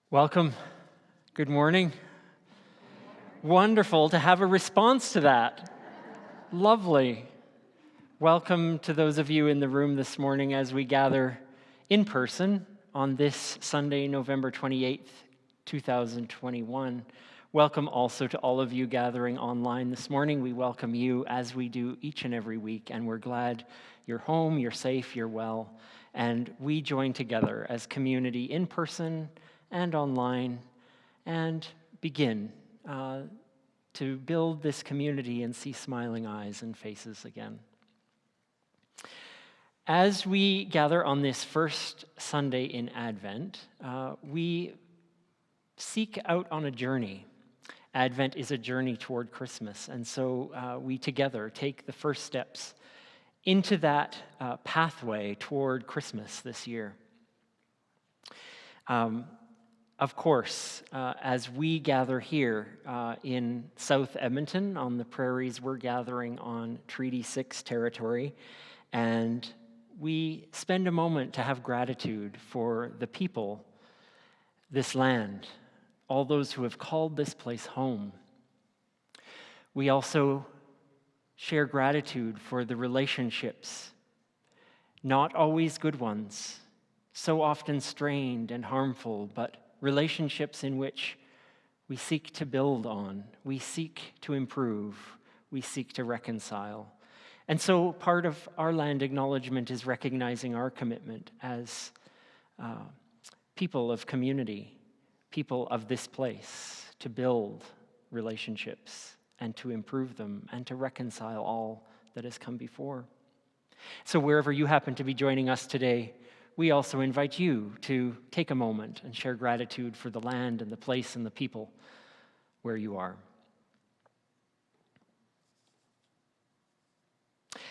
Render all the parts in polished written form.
Welcome. Good morning. Wonderful to have a response to that. Lovely. Welcome to those of you in the room this morning as we gather in person on this Sunday, November 28th, 2021. Welcome also to all of you gathering online this morning. We welcome you as we do each and every week, and we're glad you're home, you're safe, you're well, and we join together as community in person and online, and begin to build this community and see smiling eyes and faces again. As we gather on this first Sunday in Advent, we seek out on a journey. Advent is a journey toward Christmas, and so we together take the first steps into that pathway toward Christmas this year. Of course, as we gather here in South Edmonton on the prairies, we're gathering on Treaty 6 territory, and we spend a moment to have gratitude for the people, this land, all those who have called this place home. We also share gratitude for the relationships, not always good ones, so often strained and harmful, but relationships in which we seek to build on, we seek to improve, we seek to reconcile. And so part of our land acknowledgement is recognizing our commitment as people of community, people of this place, to build relationships and to improve them and to reconcile all that has come before. So wherever you happen to be joining us today, we also invite you to take a moment and share gratitude for the land and the place and the people where you are.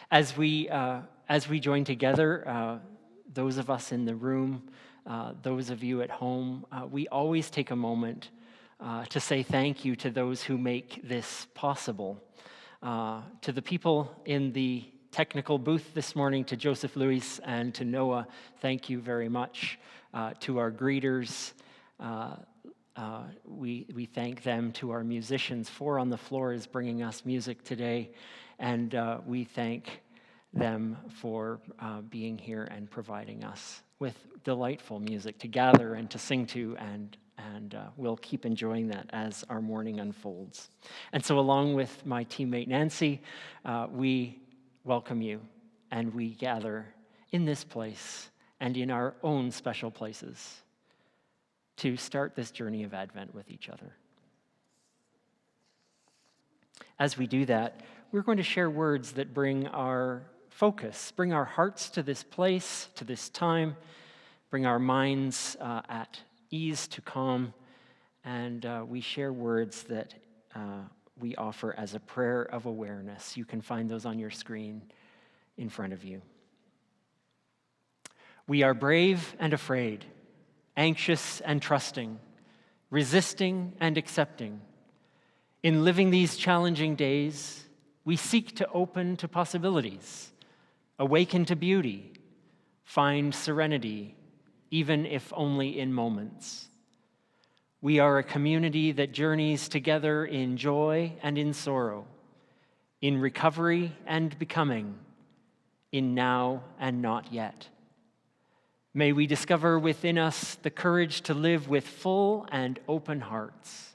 As we join together, those of us in the room, those of you at home, we always take a moment to say thank you to those who make this possible. To the people in the technical booth this morning, to Joseph Louis and to Noah, thank you very much. To our greeters, we thank them. To our musicians, 4 on the floor is bringing us music today, and we thank them for being here and providing us with delightful music to gather and to sing to, and we'll keep enjoying that as our morning unfolds. And so along with my teammate Nancy, we welcome you, and we gather in this place and in our own special places to start this journey of Advent with each other. As we do that, we're going to share words that bring our focus, bring our hearts to this place, to this time, bring our minds at ease to calm, and we share words that we offer as a prayer of awareness. You can find those on your screen in front of you. We are brave and afraid, anxious and trusting, resisting and accepting. In living these challenging days, we seek to open to possibilities, awaken to beauty, find serenity, even if only in moments. We are a community that journeys together in joy and in sorrow, in recovery and becoming, in now and not yet. May we discover within us the courage to live with full and open hearts,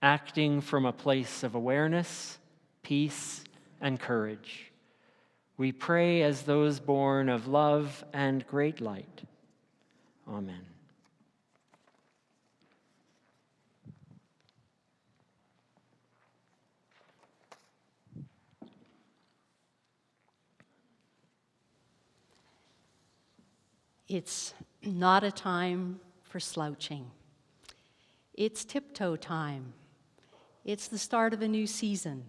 acting from a place of awareness, peace, and courage. We pray as those born of love and great light. Amen. It's not a time for slouching. It's tiptoe time. It's the start of a new season,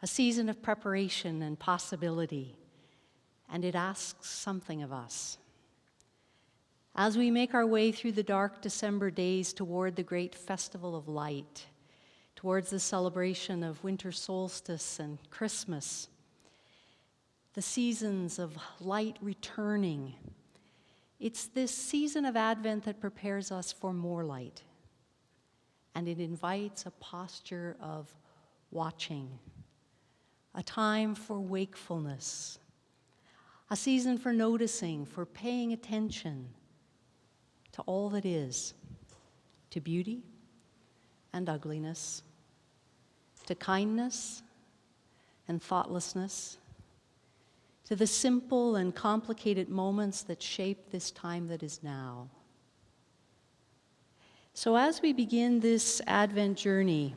a season of preparation and possibility, and it asks something of us. As we make our way through the dark December days toward the great festival of light, towards the celebration of winter solstice and Christmas, the seasons of light returning It's this season of Advent that prepares us for more light, and it invites a posture of watching, a time for wakefulness, a season for noticing, for paying attention to all that is, to beauty and ugliness, to kindness and thoughtlessness, to the simple and complicated moments that shape this time that is now. So as we begin this Advent journey,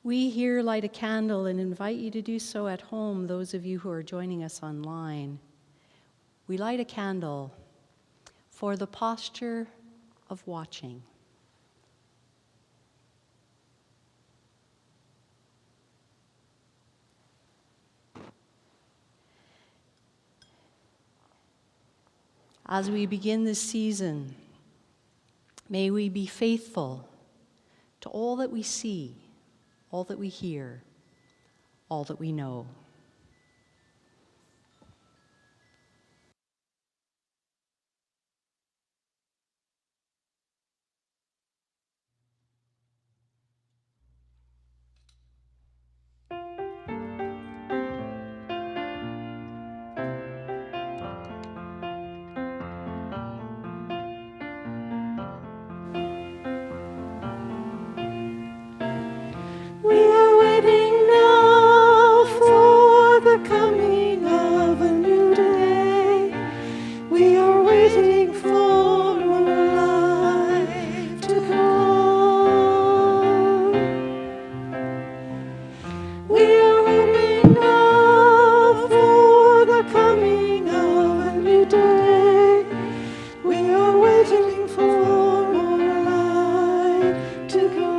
we here light a candle and invite you to do so at home, those of you who are joining us online. We light a candle for the posture of watching. As we begin this season, may we be faithful to all that we see, all that we hear, all that we know. We are waiting now for the coming of a new day. We are waiting for more life to come. We are waiting now for the coming of a new day. We are waiting for more light to come.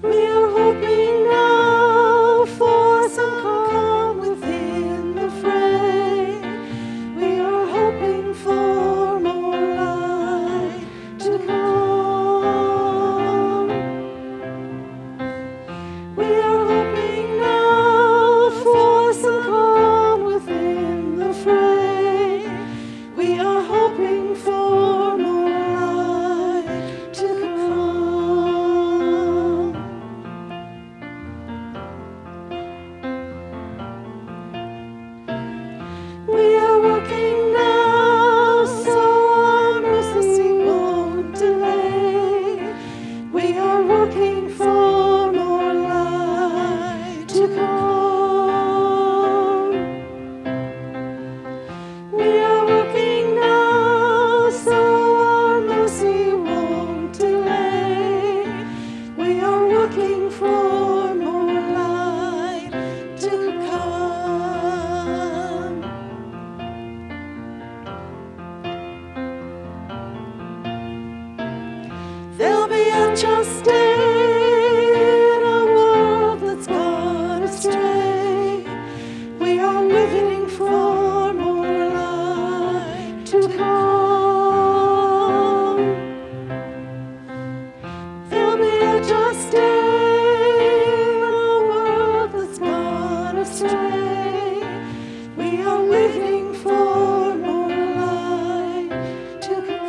We are hoping now for some calm within the fray. We are hoping for more light to come. We are hoping now for some calm within the fray. We are hoping for more light to come. We are working now so our mercy won't delay. We are working for more light to come. We are working now so our mercy won't delay. We are working for more light to come. There'll be a just day in a world that's gone astray. We are waiting for more light to come. There'll be a just day in a world that's gone astray. We are waiting for more light to come.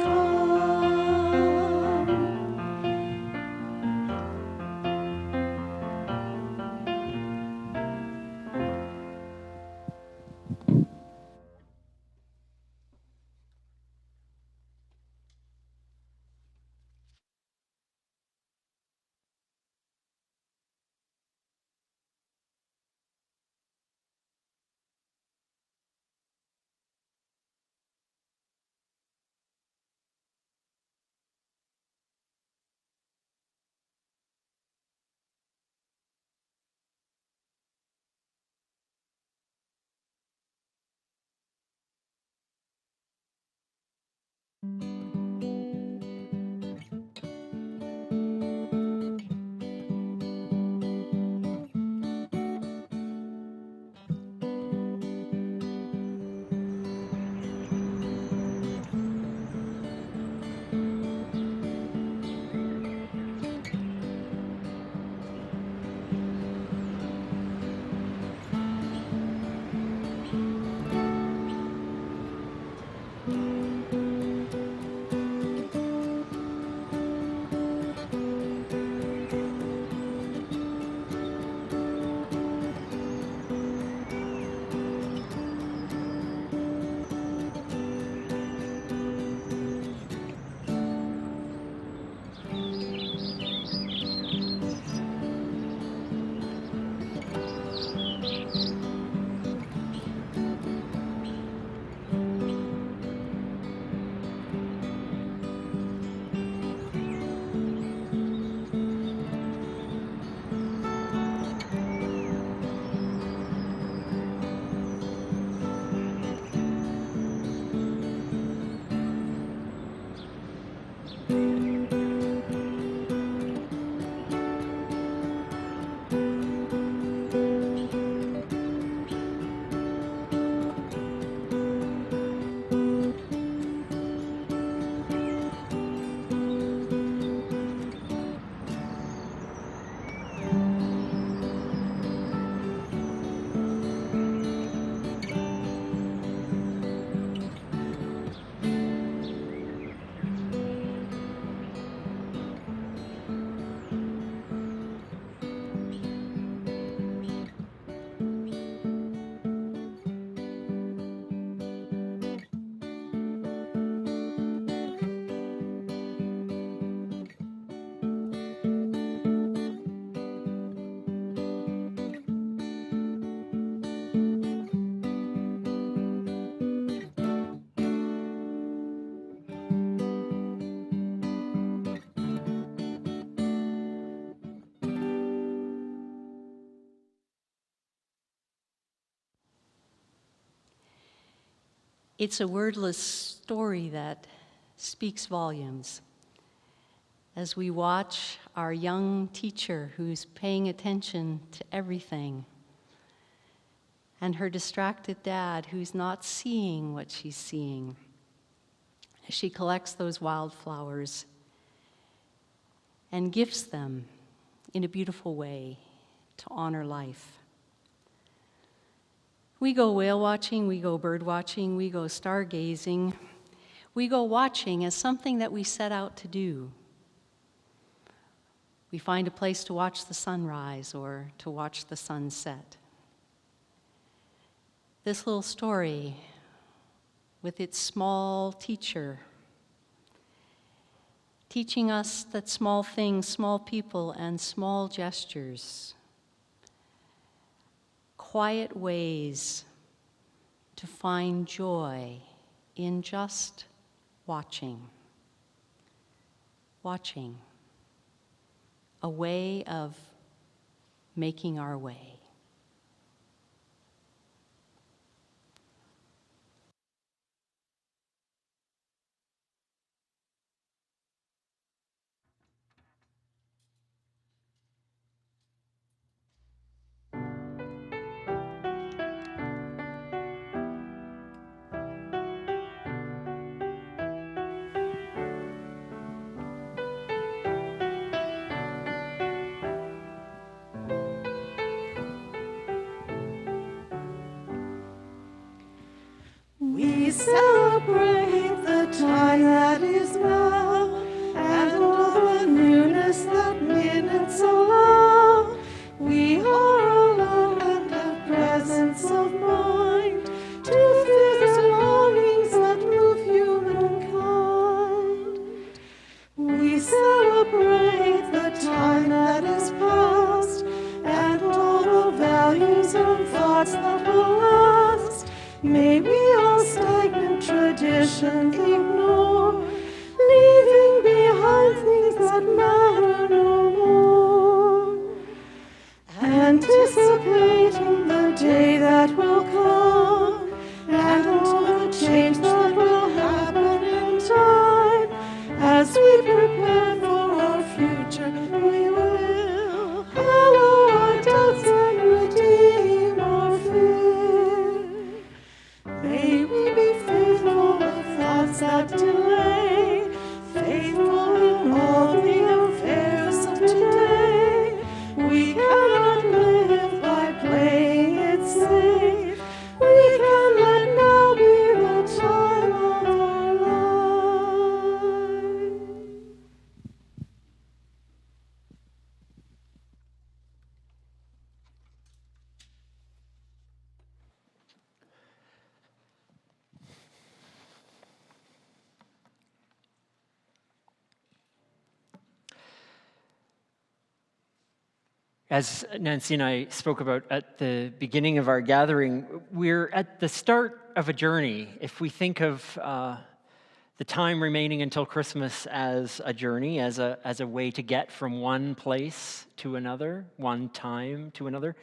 It's a wordless story that speaks volumes. As we watch our young teacher who's paying attention to everything, and her distracted dad who's not seeing what she's seeing, as she collects those wildflowers and gifts them in a beautiful way to honor life. We go whale watching, we go bird watching, we go stargazing. We go watching as something that we set out to do. We find a place to watch the sunrise or to watch the sunset. This little story, with its small teacher, teaching us that small things, small people, and small gestures, quiet ways to find joy in just watching. Watching. A way of making our way. We celebrate the time that is now, and all the newness that minutes allow. We are alone and have presence of mind to feel the longings that move humankind. We celebrate the time that is past, and all the values and thoughts that will last. May we all stagnant tradition ignore, leaving behind things that matter no more. Anticipating the day that will come, and all the change that will happen in time. As we prepare for our future, we will hallow our doubts and redeem our fear. May we be faithful of thoughts that delay, faithful in all the affairs of today. We cannot live by playing it safe. We can let now be the time of our life. As Nancy and I spoke about at the beginning of our gathering, we're at the start of a journey. If we think of the time remaining until Christmas as a journey, as a way to get from one place to another, one time to another,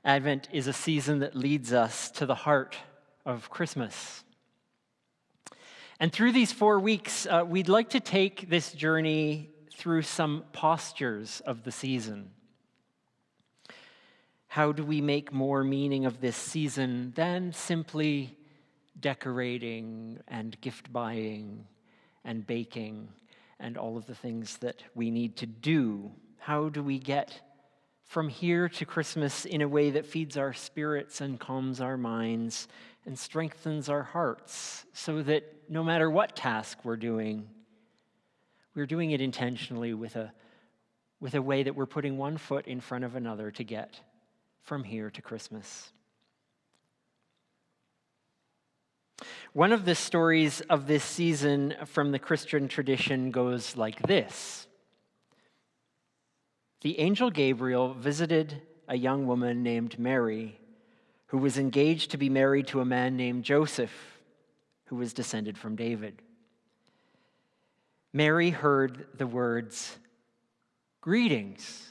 Advent is a season that leads us to the heart of Christmas. And through these 4 weeks, we'd like to take this journey through some postures of the season. How do we make more meaning of this season than simply decorating and gift buying and baking and all of the things that we need to do? How do we get from here to Christmas in a way that feeds our spirits and calms our minds and strengthens our hearts, so that no matter what task we're doing it intentionally with a way that we're putting one foot in front of another to get from here to Christmas. One of the stories of this season from the Christian tradition goes like this. The angel Gabriel visited a young woman named Mary, who was engaged to be married to a man named Joseph, who was descended from David. Mary heard the words, "Greetings.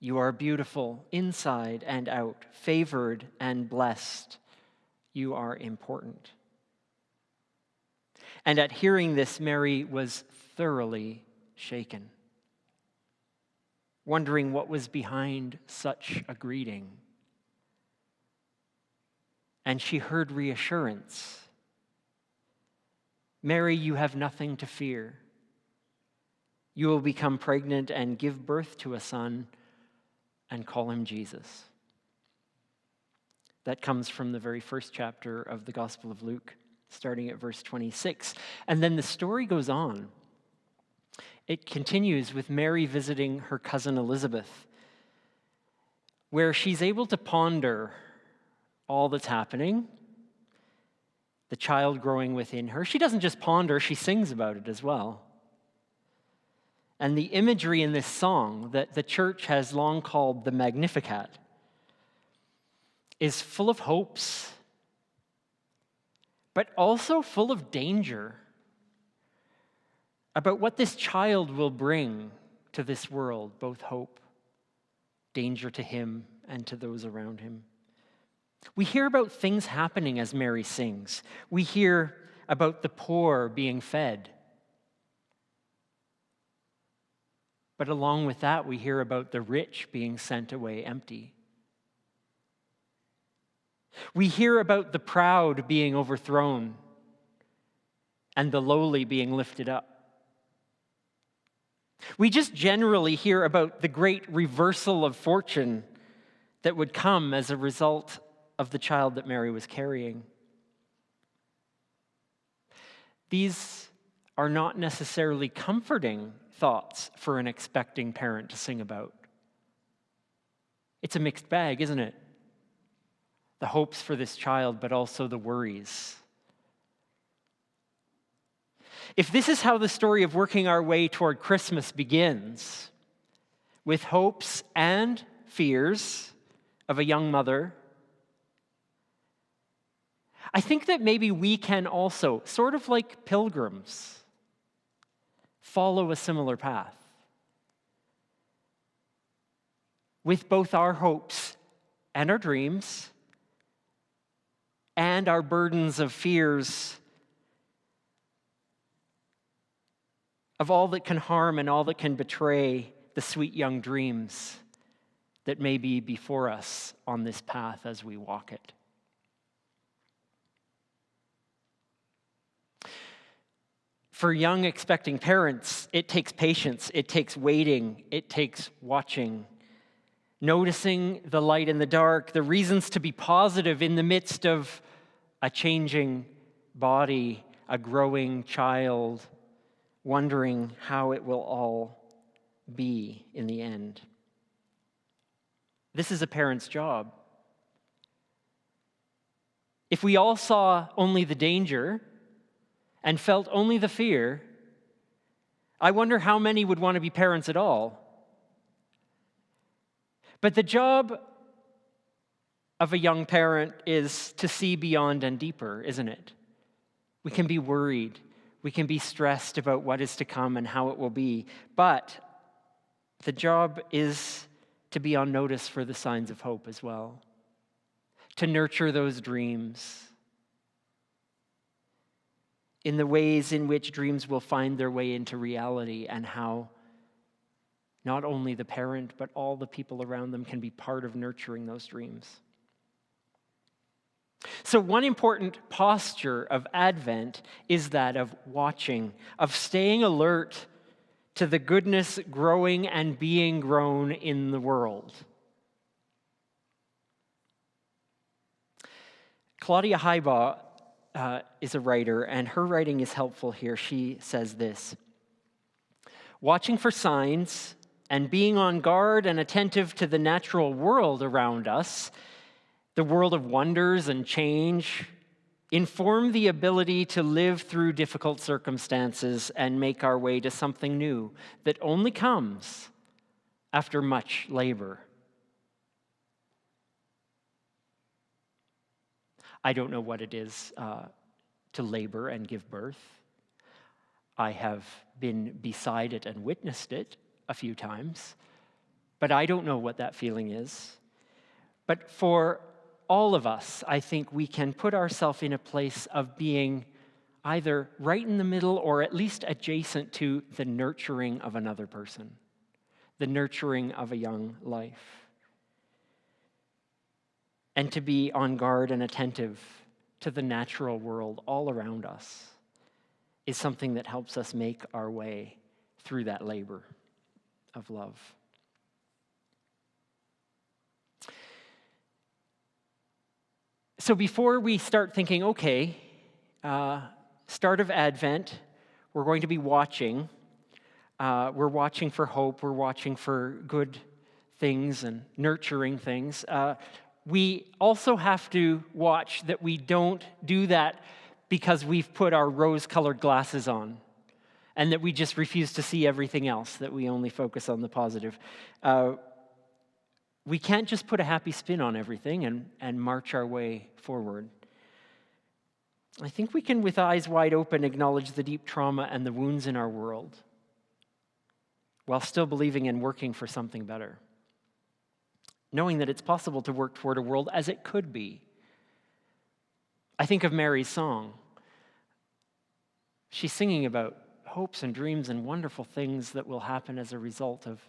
You are beautiful inside and out, favored and blessed. You are important." And at hearing this, Mary was thoroughly shaken, wondering what was behind such a greeting. And she heard reassurance. Mary, you have nothing to fear. You will become pregnant and give birth to a son and call him Jesus. That comes from the very first chapter of the Gospel of Luke, starting at verse 26. And then the story goes on. It continues with Mary visiting her cousin Elizabeth, where she's able to ponder all that's happening, the child growing within her. She doesn't just ponder, she sings about it as well. And the imagery in this song that the church has long called the Magnificat is full of hopes, but also full of danger about what this child will bring to this world, both hope, danger to him and to those around him. We hear about things happening as Mary sings. We hear about the poor being fed. But along with that, we hear about the rich being sent away empty. We hear about the proud being overthrown and the lowly being lifted up. We just generally hear about the great reversal of fortune that would come as a result of the child that Mary was carrying. These are not necessarily comforting thoughts for an expecting parent to sing about. It's a mixed bag, isn't it? The hopes for this child, but also the worries. If this is how the story of working our way toward Christmas begins, with hopes and fears of a young mother, I think that maybe we can also, sort of like pilgrims, follow a similar path. With both our hopes and our dreams, and our burdens of fears of all that can harm and all that can betray the sweet young dreams that may be before us on this path as we walk it. For young expecting parents, it takes patience, it takes waiting, it takes watching, noticing the light in the dark, the reasons to be positive in the midst of a changing body, a growing child, wondering how it will all be in the end. This is a parent's job. If we all saw only the danger and felt only the fear, I wonder how many would want to be parents at all. But the job of a young parent is to see beyond and deeper, isn't it? We can be worried. We can be stressed about what is to come and how it will be. But the job is to be on notice for the signs of hope as well, to nurture those dreams in the ways in which dreams will find their way into reality, and how not only the parent, but all the people around them can be part of nurturing those dreams. So one important posture of Advent is that of watching, of staying alert to the goodness growing and being grown in the world. Claudia Heibaugh is a writer, and her writing is helpful here. She says this: watching for signs and being on guard and attentive to the natural world around us, the world of wonders and change, inform the ability to live through difficult circumstances and make our way to something new that only comes after much labor. I don't know what it is to labor and give birth. I have been beside it and witnessed it a few times, but I don't know what that feeling is. But for all of us, I think we can put ourselves in a place of being either right in the middle or at least adjacent to the nurturing of another person, the nurturing of a young life. And to be on guard and attentive to the natural world all around us is something that helps us make our way through that labor of love. So before we start thinking, okay, start of Advent, we're going to be watching. We're watching for hope. We're watching for good things and nurturing things. We also have to watch that we don't do that because we've put our rose-colored glasses on and that we just refuse to see everything else, that we only focus on the positive. We can't just put a happy spin on everything and march our way forward. I think we can, with eyes wide open, acknowledge the deep trauma and the wounds in our world while still believing in working for something better. Knowing that it's possible to work toward a world as it could be. I think of Mary's song. She's singing about hopes and dreams and wonderful things that will happen as a result of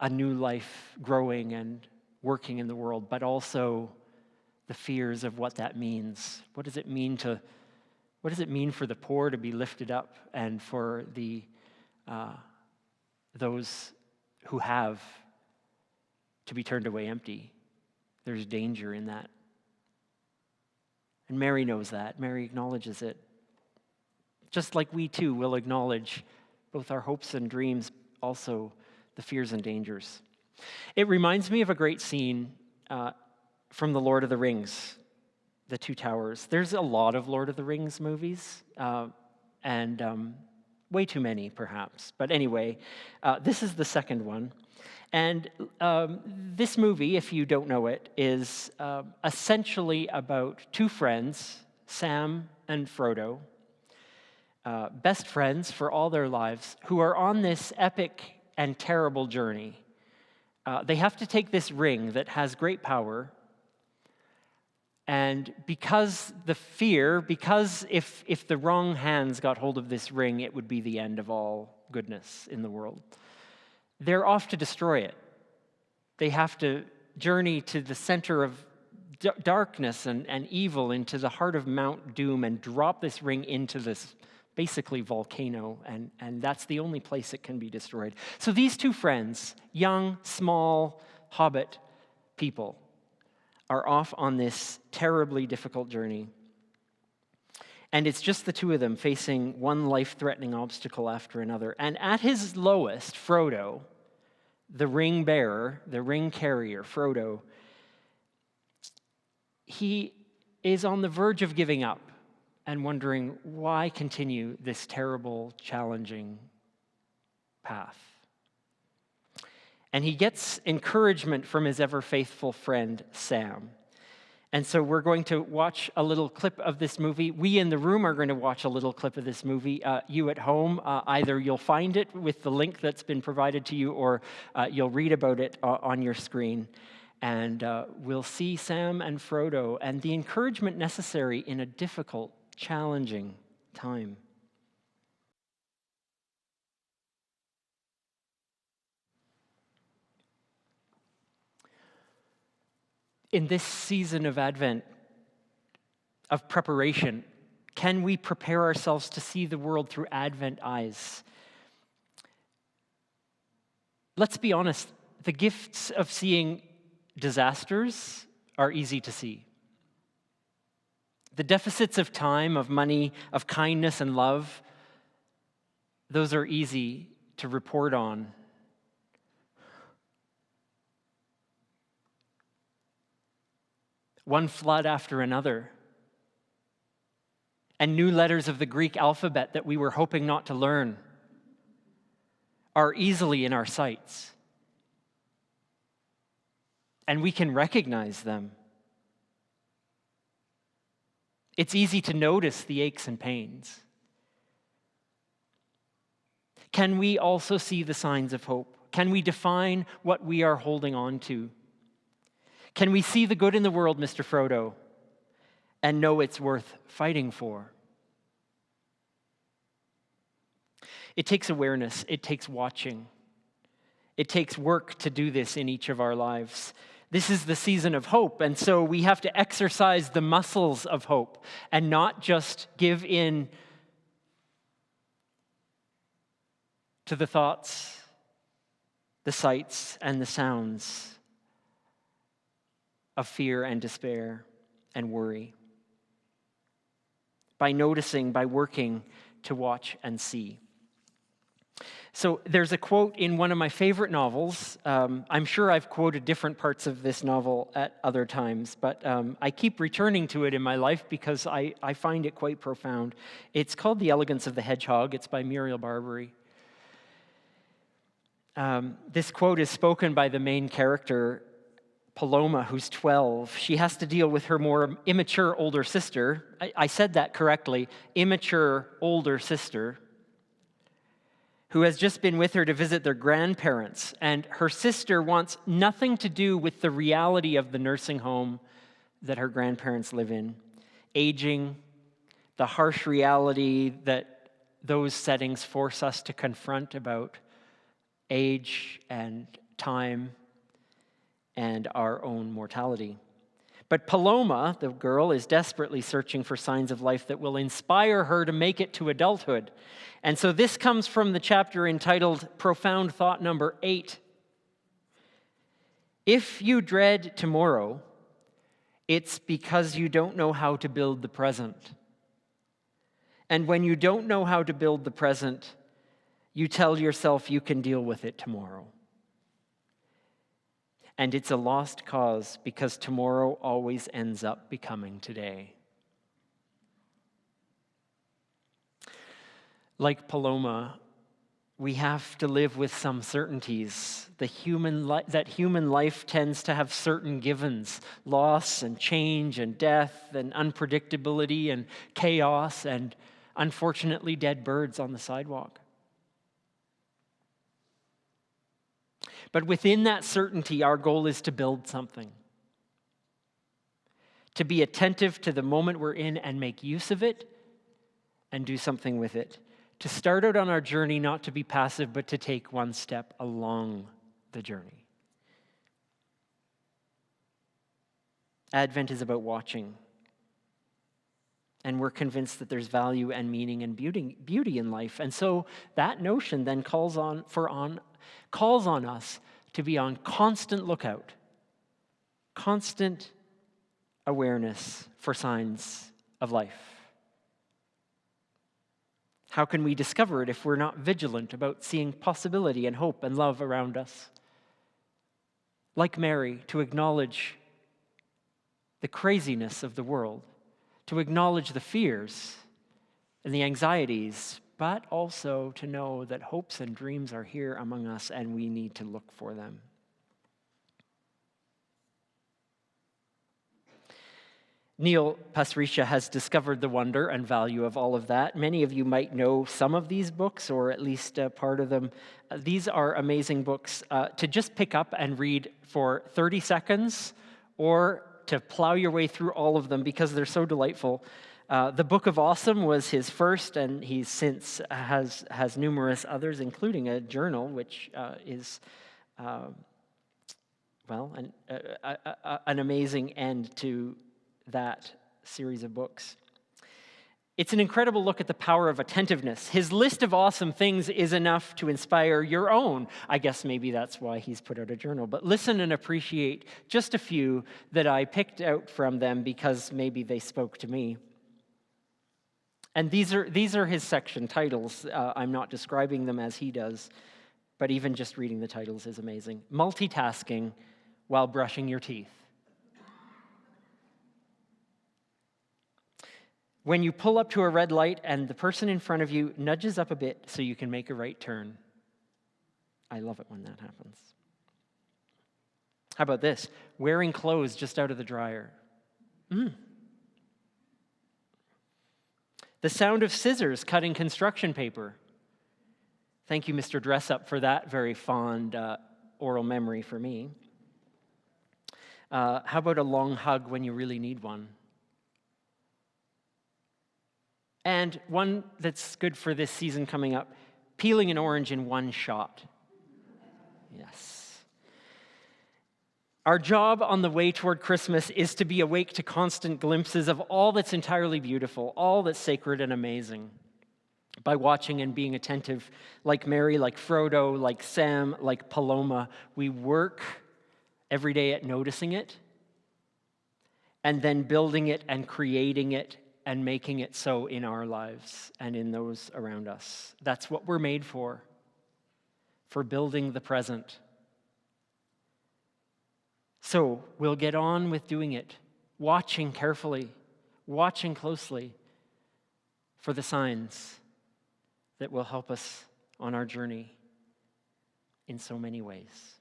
a new life growing and working in the world, but also the fears of what that means. What does it mean for the poor to be lifted up and for those who have to be turned away empty? There's danger in that. And Mary knows that. Mary acknowledges it. Just like we too will acknowledge both our hopes and dreams, also the fears and dangers. It reminds me of a great scene from The Lord of the Rings, The Two Towers. There's a lot of Lord of the Rings movies, and way too many perhaps. But anyway, this is the second one. And this movie, if you don't know it, is essentially about two friends, Sam and Frodo, best friends for all their lives, who are on this epic and terrible journey. They have to take this ring that has great power, and because if the wrong hands got hold of this ring, it would be the end of all goodness in the world. They're off to destroy it. They have to journey to the center of darkness and evil, into the heart of Mount Doom, and drop this ring into this basically volcano, and that's the only place it can be destroyed. So these two friends, young, small, hobbit people, are off on this terribly difficult journey. And it's just the two of them facing one life-threatening obstacle after another. And at his lowest, Frodo, the ring bearer, the ring carrier, Frodo, he is on the verge of giving up and wondering, why continue this terrible, challenging path? And he gets encouragement from his ever-faithful friend, Sam. And so we're going to watch a little clip of this movie. We in the room are going to watch a little clip of this movie. You at home, either you'll find it with the link that's been provided to you, or you'll read about it on your screen. And we'll see Sam and Frodo and the encouragement necessary in a difficult, challenging time. In this season of Advent, of preparation, can we prepare ourselves to see the world through Advent eyes? Let's be honest, the gifts of seeing disasters are easy to see. The deficits of time, of money, of kindness and love, those are easy to report on. One flood after another, and new letters of the Greek alphabet that we were hoping not to learn are easily in our sights. And we can recognize them. It's easy to notice the aches and pains. Can we also see the signs of hope? Can we define what we are holding on to? Can we see the good in the world, Mr. Frodo, and know it's worth fighting for? It takes awareness. It takes watching. It takes work to do this in each of our lives. This is the season of hope, and so we have to exercise the muscles of hope and not just give in to the thoughts, the sights, and the sounds of fear and despair and worry. By noticing, by working to watch and see. So there's a quote in one of my favorite novels. I'm sure I've quoted different parts of this novel at other times, but I keep returning to it in my life because I find it quite profound. It's called The Elegance of the Hedgehog. It's by Muriel Barbary. This quote is spoken by the main character, Paloma, who's 12. She has to deal with her more immature older sister. I said that correctly, immature older sister, who has just been with her to visit their grandparents. And her sister wants nothing to do with the reality of the nursing home that her grandparents live in. Aging, the harsh reality that those settings force us to confront about age and time and our own mortality. But Paloma, the girl, is desperately searching for signs of life that will inspire her to make it to adulthood. And so this comes from the chapter entitled Profound Thought Number 8. If you dread tomorrow, it's because you don't know how to build the present. And when you don't know how to build the present, you tell yourself you can deal with it tomorrow. And it's a lost cause because tomorrow always ends up becoming today. Like Paloma, we have to live with some certainties. That human life tends to have certain givens, loss and change and death and unpredictability and chaos and, unfortunately, dead birds on the sidewalk. But within that certainty, our goal is to build something. To be attentive to the moment we're in and make use of it and do something with it. To start out on our journey, not to be passive, but to take one step along the journey. Advent is about watching. And we're convinced that there's value and meaning and beauty in life. And so that notion then calls on us to be on constant lookout, constant awareness for signs of life. How can we discover it if we're not vigilant about seeing possibility and hope and love around us? Like Mary, to acknowledge the craziness of the world, to acknowledge the fears and the anxieties, but also to know that hopes and dreams are here among us and we need to look for them. Neil Pasricha has discovered the wonder and value of all of that. Many of you might know some of these books, or at least part of them. These are amazing books to just pick up and read for 30 seconds, or to plow your way through all of them because they're so delightful. The Book of Awesome was his first, and he since has numerous others, including a journal, which is, an amazing end to that series of books. It's an incredible look at the power of attentiveness. His list of awesome things is enough to inspire your own. I guess maybe that's why he's put out a journal. But listen and appreciate just a few that I picked out from them because maybe they spoke to me. And these are his section titles. I'm not describing them as he does, but even just reading the titles is amazing. Multitasking while brushing your teeth. When you pull up to a red light and the person in front of you nudges up a bit so you can make a right turn. I love it when that happens. How about this? Wearing clothes just out of the dryer. The sound of scissors cutting construction paper. Thank you, Mr. Dressup, for that very fond oral memory for me. How about a long hug when you really need one? And one that's good for this season coming up, peeling an orange in one shot. Yes. Our job on the way toward Christmas is to be awake to constant glimpses of all that's entirely beautiful, all that's sacred and amazing. By watching and being attentive, like Mary, like Frodo, like Sam, like Paloma, we work every day at noticing it, and then building it and creating it and making it so in our lives and in those around us. That's what we're made for building the present. So we'll get on with doing it, watching carefully, watching closely for the signs that will help us on our journey in so many ways.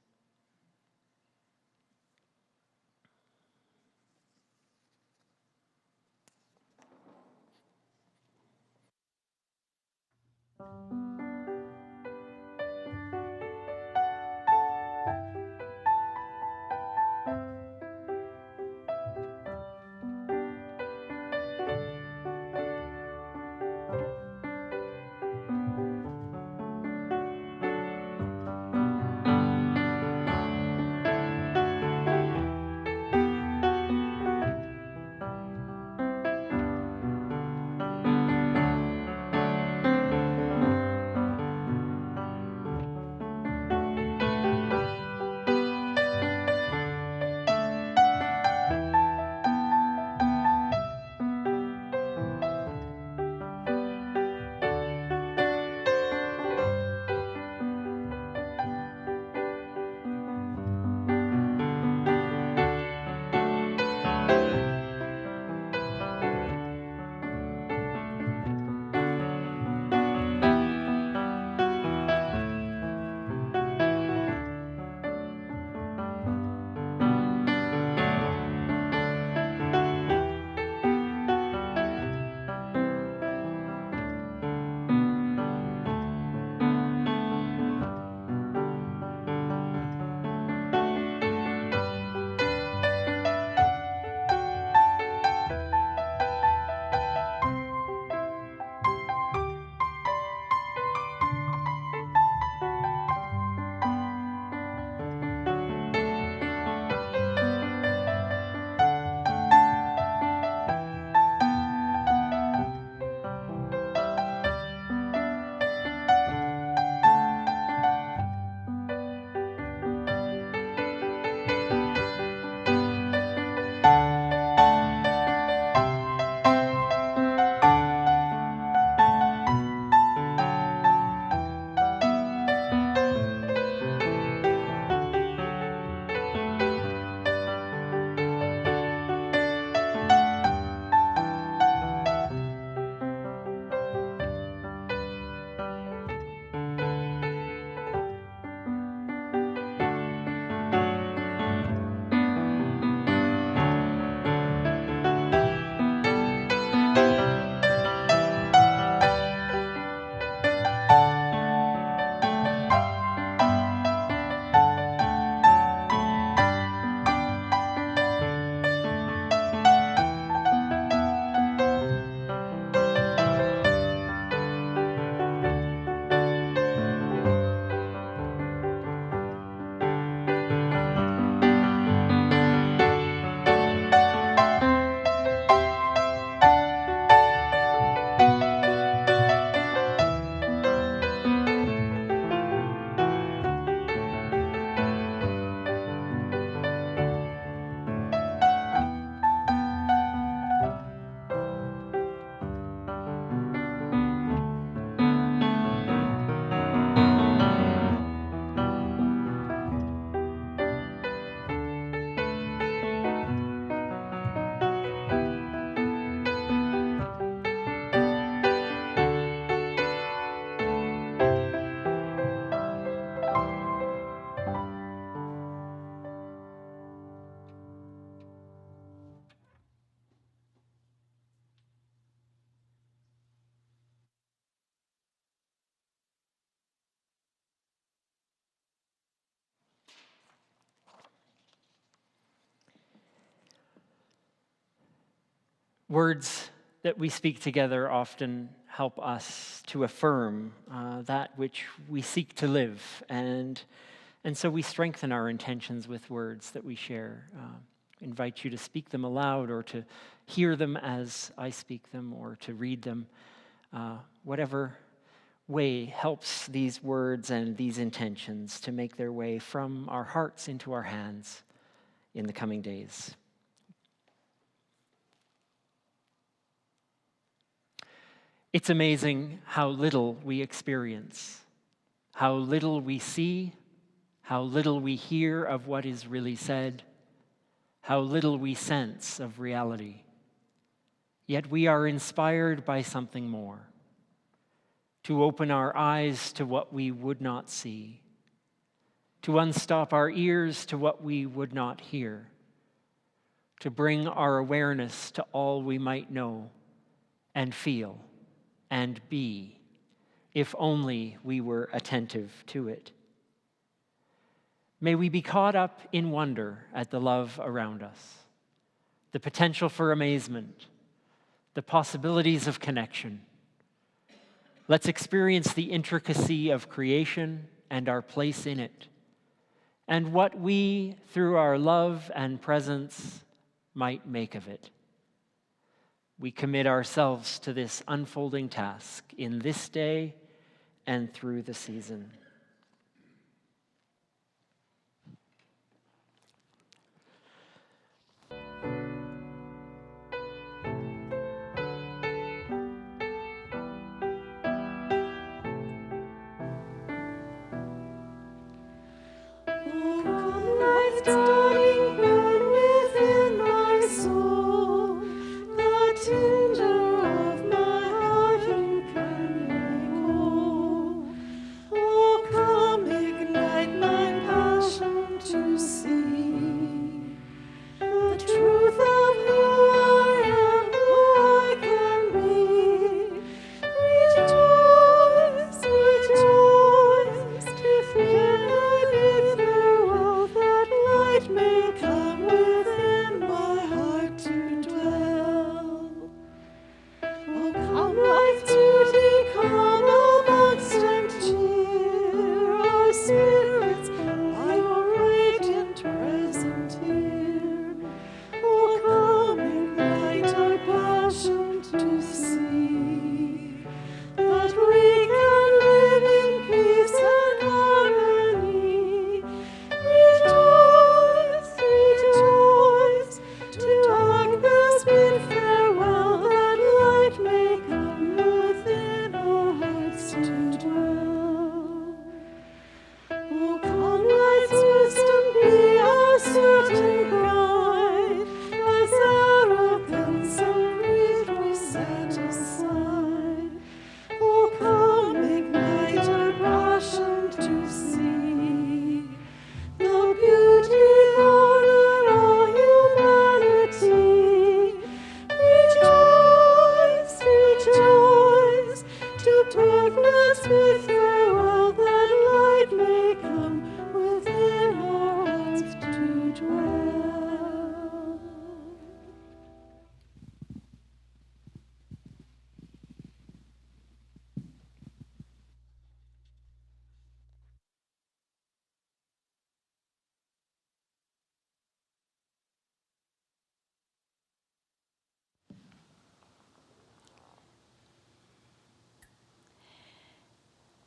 Words that we speak together often help us to affirm that which we seek to live. And so we strengthen our intentions with words that we share. Invite you to speak them aloud or to hear them as I speak them or to read them. Whatever way helps these words and these intentions to make their way from our hearts into our hands in the coming days. It's amazing how little we experience, how little we see, how little we hear of what is really said, how little we sense of reality. Yet we are inspired by something more, to open our eyes to what we would not see, to unstop our ears to what we would not hear, to bring our awareness to all we might know and feel and be, if only we were attentive to it. May we be caught up in wonder at the love around us, the potential for amazement, the possibilities of connection. Let's experience the intricacy of creation and our place in it, and what we, through our love and presence, might make of it. We commit ourselves to this unfolding task in this day and through the season. Oh, come, life's dawning burn within my soul. The tinder of my heart you can recall. Oh, come, ignite my passion to see the truth of who I am, who I can be. Rejoice, rejoice, to feel it farewell, that light may come within my heart to dwell. Oh, come, life's beauty, come amongst and cheer our spirits by your radiant presence here. Oh, come, ignite our passion to see that we can live in peace and harmony. Rejoice, rejoice, to darkness bid farewell, that light may come within our hearts to dwell. Oh, come, life's wisdom be our certain guide, as arrogance and greed we set aside. Oh, come, ignite our passion to see the beauty born of humanity. Rejoice, rejoice, to darkness bid farewell, that light may come within our hearts to dwell.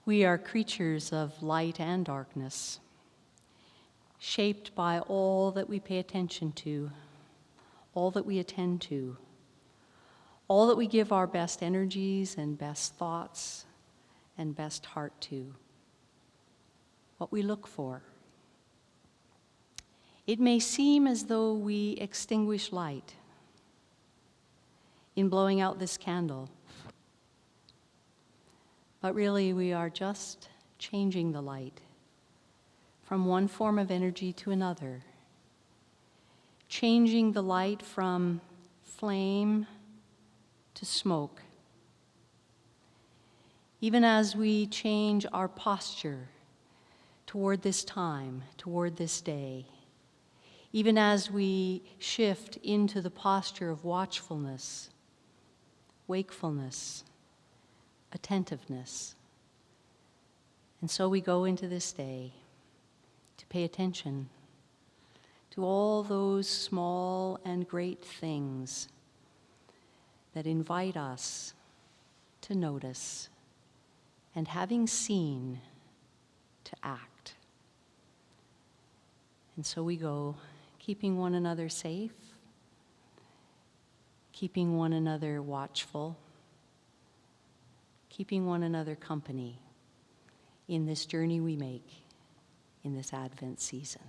We are creatures of light and darkness, shaped by all that we pay attention to, all that we attend to, all that we give our best energies and best thoughts and best heart to, what we look for. It may seem as though we extinguish light in blowing out this candle, but really we are just changing the light from one form of energy to another, changing the light from flame to smoke. Even as we change our posture toward this time, toward this day, even as we shift into the posture of watchfulness, wakefulness, attentiveness. And so we go into this day to pay attention to all those small and great things that invite us to notice, and having seen, to act. And so we go, keeping one another safe, keeping one another watchful, keeping one another company in this journey we make in this Advent season.